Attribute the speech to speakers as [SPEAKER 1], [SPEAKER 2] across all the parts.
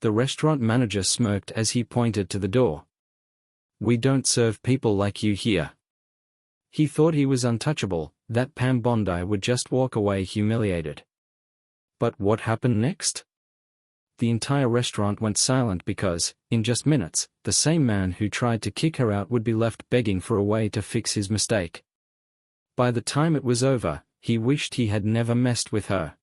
[SPEAKER 1] The restaurant manager smirked as he pointed to the door. "We don't serve people like you here." He thought he was untouchable, that Pam Bondi would just walk away humiliated. But what happened next? The entire restaurant went silent because, in just minutes, the same man who tried to kick her out would be left begging for a way to fix his mistake. By the time it was over, he wished he had never messed with her.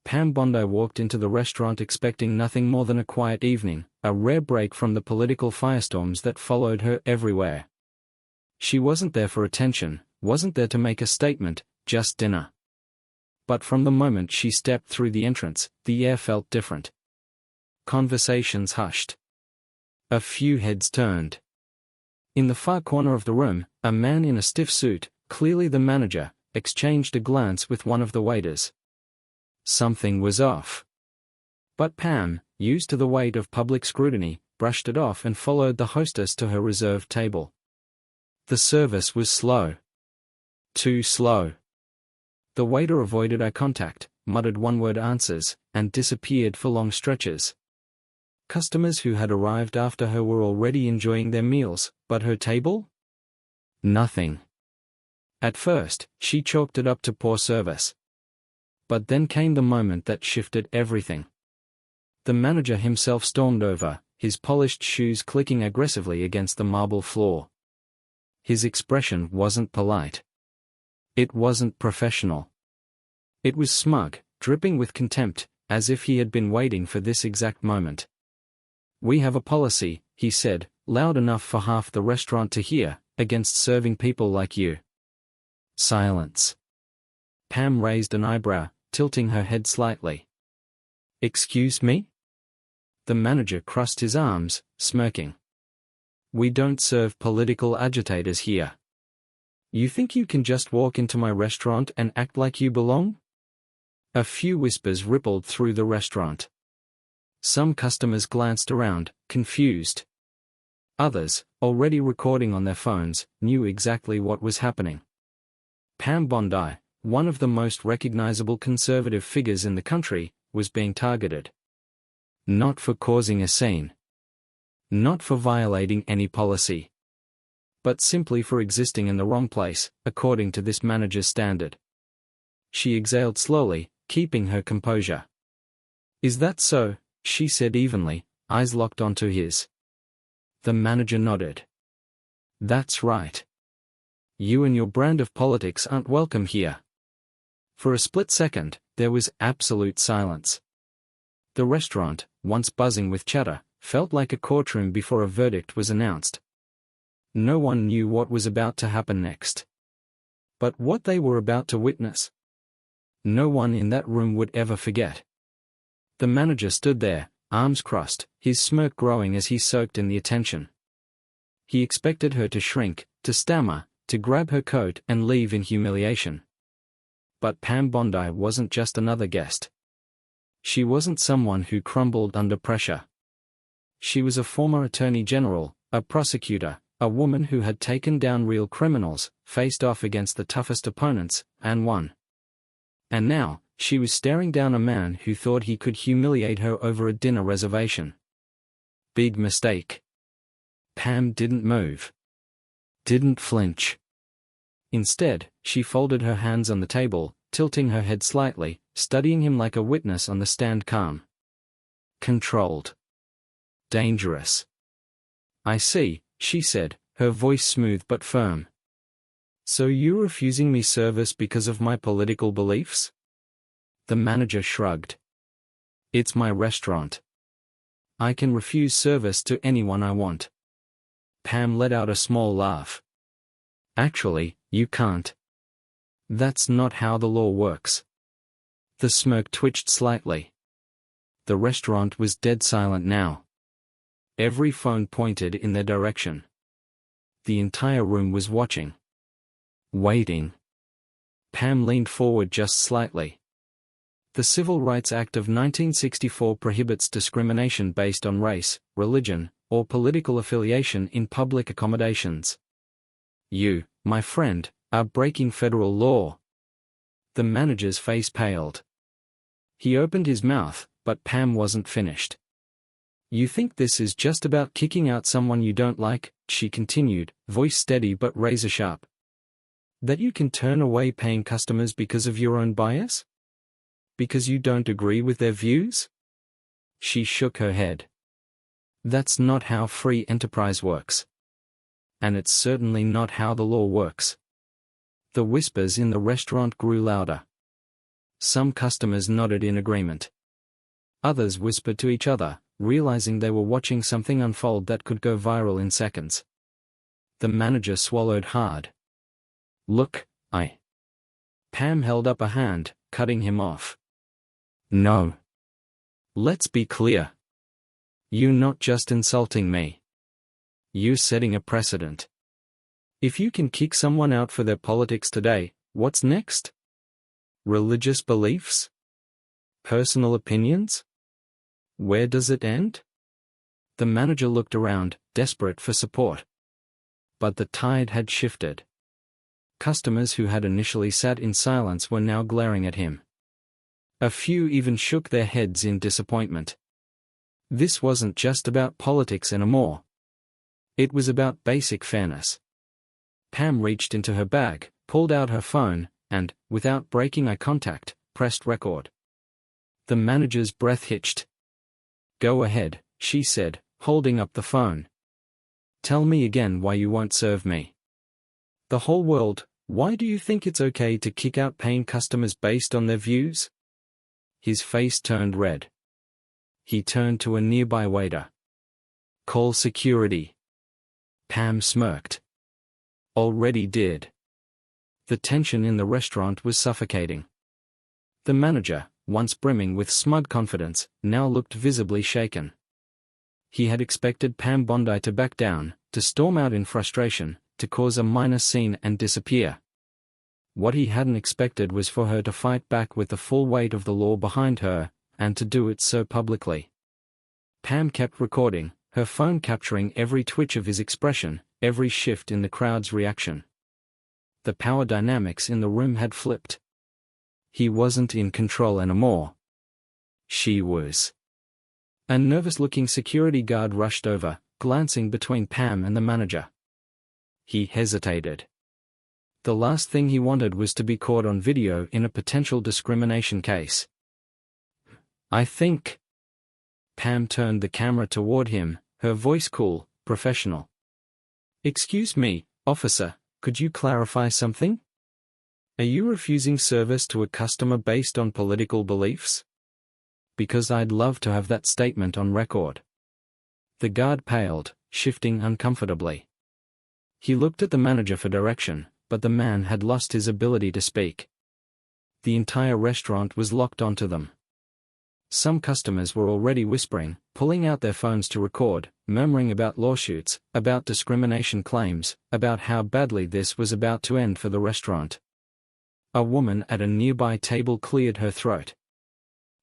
[SPEAKER 1] Pam Bondi walked into the restaurant expecting nothing more than a quiet evening, a rare break from the political firestorms that followed her everywhere. She wasn't there for attention, wasn't there to make a statement, just dinner. But from the moment she stepped through the entrance, the air felt different. Conversations hushed. A few heads turned. In the far corner of the room, a man in a stiff suit, clearly the manager, exchanged a glance with one of the waiters. Something was off. But Pam, used to the weight of public scrutiny, brushed it off and followed the hostess to her reserved table. The service was slow. Too slow. The waiter avoided eye contact, muttered one-word answers, and disappeared for long stretches. Customers who had arrived after her were already enjoying their meals, but her table? Nothing. At first, she chalked it up to poor service. But then came the moment that shifted everything. The manager himself stormed over, his polished shoes clicking aggressively against the marble floor. His expression wasn't polite. It wasn't professional. It was smug, dripping with contempt, as if he had been waiting for this exact moment. "We have a policy," he said, loud enough for half the restaurant to hear, "against serving people like you." Silence. Pam raised an eyebrow, tilting her head slightly. "Excuse me?" The manager crossed his arms, smirking. "We don't serve political agitators here. You think you can just walk into my restaurant and act like you belong?" A few whispers rippled through the restaurant. Some customers glanced around, confused. Others, already recording on their phones, knew exactly what was happening. Pam Bondi, one of the most recognizable conservative figures in the country, was being targeted. Not for causing a scene. Not for violating any policy. But simply for existing in the wrong place, according to this manager's standard. She exhaled slowly, keeping her composure. "Is that so?" she said evenly, eyes locked onto his. The manager nodded. "That's right. You and your brand of politics aren't welcome here." For a split second, there was absolute silence. The restaurant, once buzzing with chatter, felt like a courtroom before a verdict was announced. No one knew what was about to happen next. But what they were about to witness, no one in that room would ever forget. The manager stood there, arms crossed, his smirk growing as he soaked in the attention. He expected her to shrink, to stammer, to grab her coat and leave in humiliation. But Pam Bondi wasn't just another guest. She wasn't someone who crumbled under pressure. She was a former attorney general, a prosecutor, a woman who had taken down real criminals, faced off against the toughest opponents, and won. And now, she was staring down a man who thought he could humiliate her over a dinner reservation. Big mistake. Pam didn't move. Didn't flinch. Instead, she folded her hands on the table, tilting her head slightly, studying him like a witness on the stand, calm. Controlled. Dangerous. "I see," she said, her voice smooth but firm. "So you're refusing me service because of my political beliefs?" The manager shrugged. "It's my restaurant. I can refuse service to anyone I want." Pam let out a small laugh. "Actually, you can't. That's not how the law works." The smirk twitched slightly. The restaurant was dead silent now. Every phone pointed in their direction. The entire room was watching. Waiting. Pam leaned forward just slightly. The Civil Rights Act of 1964 prohibits discrimination based on race, religion, or political affiliation in public accommodations. "You, my friend, are breaking federal law." The manager's face paled. He opened his mouth, but Pam wasn't finished. You think this is just about kicking out someone you don't like, she continued, voice steady but razor-sharp. That you can turn away paying customers because of your own bias? Because you don't agree with their views? She shook her head. That's not how free enterprise works. And it's certainly not how the law works. The whispers in the restaurant grew louder. Some customers nodded in agreement. Others whispered to each other, realizing they were watching something unfold that could go viral in seconds. The manager swallowed hard. Look, Pam held up a hand, cutting him off. No. Let's be clear. You're not just insulting me. You're setting a precedent. If you can kick someone out for their politics today, what's next? Religious beliefs? Personal opinions? Where does it end? The manager looked around, desperate for support. But the tide had shifted. Customers who had initially sat in silence were now glaring at him. A few even shook their heads in disappointment. This wasn't just about politics anymore. It was about basic fairness. Pam reached into her bag, pulled out her phone, and, without breaking eye contact, pressed record. The manager's breath hitched. Go ahead, she said, holding up the phone. Tell me again why you won't serve me. The whole world, why do you think it's okay to kick out paying customers based on their views? His face turned red. He turned to a nearby waiter. Call security. Pam smirked. Already did. The tension in the restaurant was suffocating. The manager, once brimming with smug confidence, now looked visibly shaken. He had expected Pam Bondi to back down, to storm out in frustration, to cause a minor scene and disappear. What he hadn't expected was for her to fight back with the full weight of the law behind her, and to do it so publicly. Pam kept recording, her phone capturing every twitch of his expression, every shift in the crowd's reaction. The power dynamics in the room had flipped. He wasn't in control anymore. She was. A nervous-looking security guard rushed over, glancing between Pam and the manager. He hesitated. The last thing he wanted was to be caught on video in a potential discrimination case. I think. Pam turned the camera toward him, her voice cool, professional. Excuse me, officer, could you clarify something? Are you refusing service to a customer based on political beliefs? Because I'd love to have that statement on record. The guard paled, shifting uncomfortably. He looked at the manager for direction, but the man had lost his ability to speak. The entire restaurant was locked onto them. Some customers were already whispering, pulling out their phones to record, murmuring about lawsuits, about discrimination claims, about how badly this was about to end for the restaurant. A woman at a nearby table cleared her throat.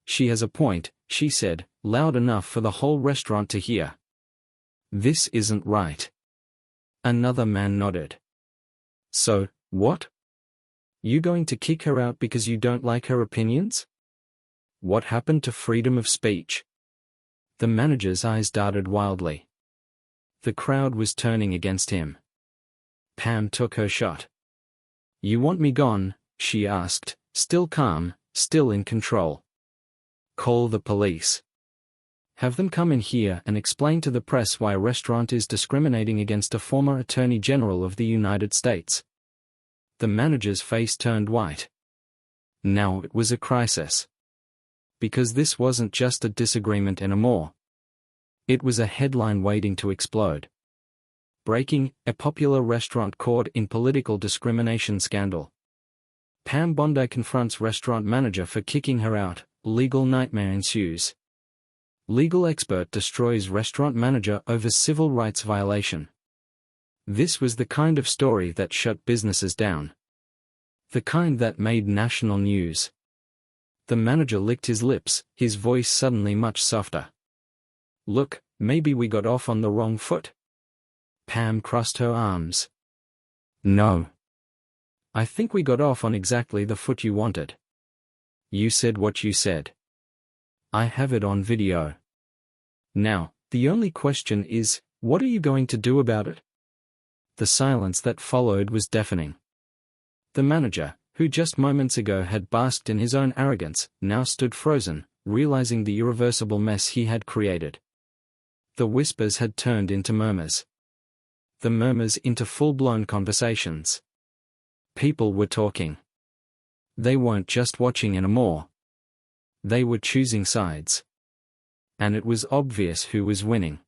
[SPEAKER 1] She has a point, she said, loud enough for the whole restaurant to hear. This isn't right. Another man nodded. So, what? You going to kick her out because you don't like her opinions? What happened to freedom of speech? The manager's eyes darted wildly. The crowd was turning against him. Pam took her shot. You want me gone? She asked, still calm, still in control. Call the police. Have them come in here and explain to the press why a restaurant is discriminating against a former Attorney General of the United States. The manager's face turned white. Now it was a crisis. Because this wasn't just a disagreement anymore. It was a headline waiting to explode. Breaking, a popular restaurant caught in political discrimination scandal. Pam Bondi confronts restaurant manager for kicking her out, legal nightmare ensues. Legal expert destroys restaurant manager over civil rights violation. This was the kind of story that shut businesses down. The kind that made national news. The manager licked his lips, his voice suddenly much softer. Look, maybe we got off on the wrong foot. Pam crossed her arms. No. I think we got off on exactly the foot you wanted. You said what you said. I have it on video. Now, The only question is, what are you going to do about it? The silence that followed was deafening. The manager, who just moments ago had basked in his own arrogance, now stood frozen, realizing the irreversible mess he had created. The whispers had turned into murmurs. The murmurs into full-blown conversations. People were talking. They weren't just watching anymore. They were choosing sides. And it was obvious who was winning.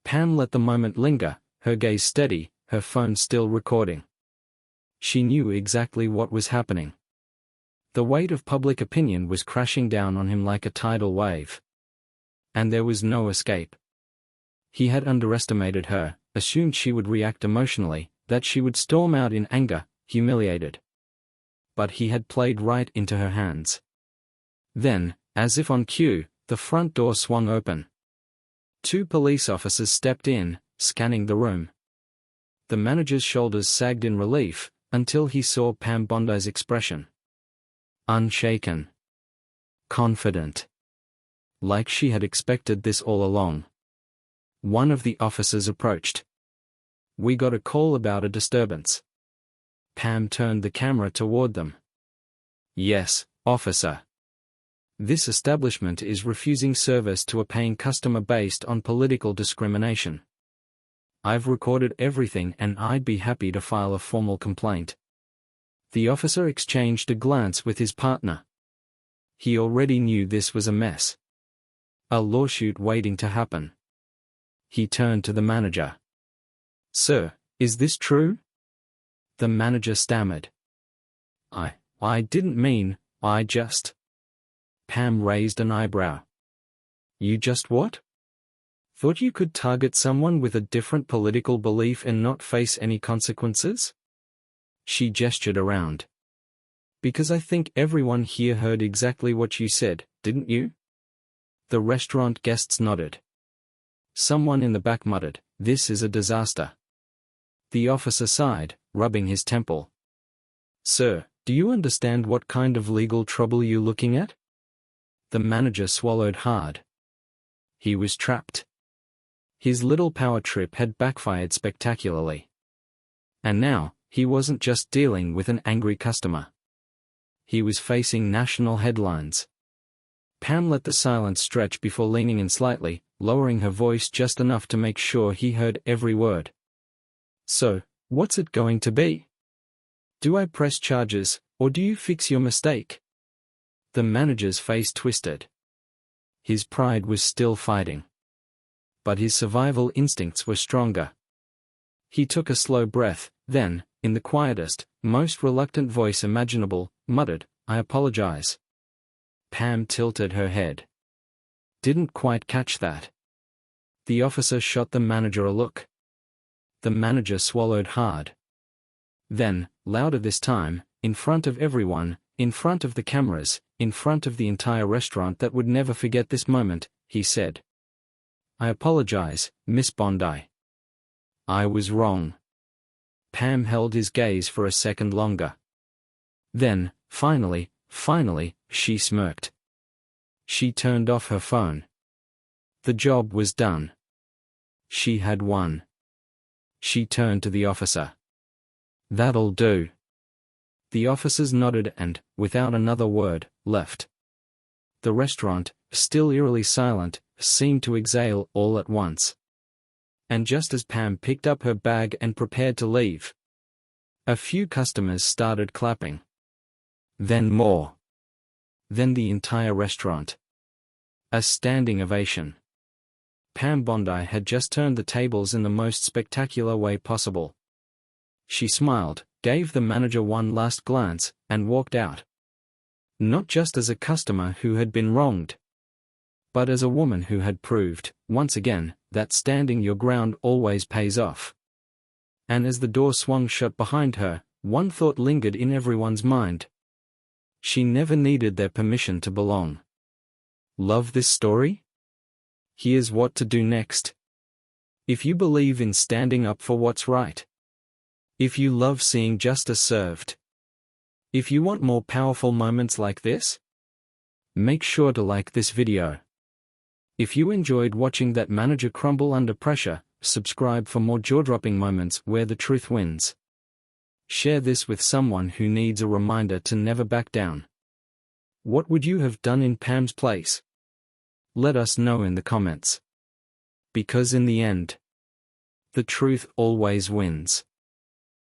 [SPEAKER 1] Pam let the moment linger, her gaze steady, her phone still recording. She knew exactly what was happening. The weight of public opinion was crashing down on him like a tidal wave. And there was no escape. He had underestimated her, assumed she would react emotionally, that she would storm out in anger, humiliated. But he had played right into her hands. Then, as if on cue, the front door swung open. 2 police officers stepped in, scanning the room. The manager's shoulders sagged in relief, until he saw Pam Bondi's expression. Unshaken. Confident. Like she had expected this all along. One of the officers approached. "We got a call about a disturbance." Pam turned the camera toward them. "Yes, officer. This establishment is refusing service to a paying customer based on political discrimination. I've recorded everything and I'd be happy to file a formal complaint." The officer exchanged a glance with his partner. He already knew this was a mess. A lawsuit waiting to happen. He turned to the manager. "Sir, is this true?" The manager stammered. I didn't mean, I just..." Pam raised an eyebrow. "You just what? Thought you could target someone with a different political belief and not face any consequences?" She gestured around. "Because I think everyone here heard exactly what you said, didn't you?" The restaurant guests nodded. Someone in the back muttered, "This is a disaster." The officer sighed, rubbing his temple. "Sir, do you understand what kind of legal trouble you're looking at?" The manager swallowed hard. He was trapped. His little power trip had backfired spectacularly. And now, he wasn't just dealing with an angry customer. He was facing national headlines. Pam let the silence stretch before leaning in slightly, lowering her voice just enough to make sure he heard every word. "So, what's it going to be? Do I press charges, or do you fix your mistake?" The manager's face twisted. His pride was still fighting. But his survival instincts were stronger. He took a slow breath, then, in the quietest, most reluctant voice imaginable, muttered, "I apologize." Pam tilted her head. "Didn't quite catch that." The officer shot the manager a look. The manager swallowed hard. Then, louder this time, in front of everyone, in front of the cameras, in front of the entire restaurant that would never forget this moment, he said, "I apologize, Miss Bondi. I was wrong." Pam held his gaze for a second longer. Then, finally, she smirked. She turned off her phone. The job was done. She had won. She turned to the officer. "That'll do." The officers nodded and, without another word, left. The restaurant, still eerily silent, seemed to exhale all at once. And just as Pam picked up her bag and prepared to leave, a few customers started clapping. Then more. Then the entire restaurant. A standing ovation. Pam Bondi had just turned the tables in the most spectacular way possible. She smiled, gave the manager one last glance, and walked out. Not just as a customer who had been wronged, but as a woman who had proved, once again, that standing your ground always pays off. And as the door swung shut behind her, one thought lingered in everyone's mind. She never needed their permission to belong. Love this story? Here's what to do next. If you believe in standing up for what's right. If you love seeing justice served. If you want more powerful moments like this, make sure to like this video. If you enjoyed watching that manager crumble under pressure, subscribe for more jaw-dropping moments where the truth wins. Share this with someone who needs a reminder to never back down. What would you have done in Pam's place? Let us know in the comments. Because in the end, the truth always wins.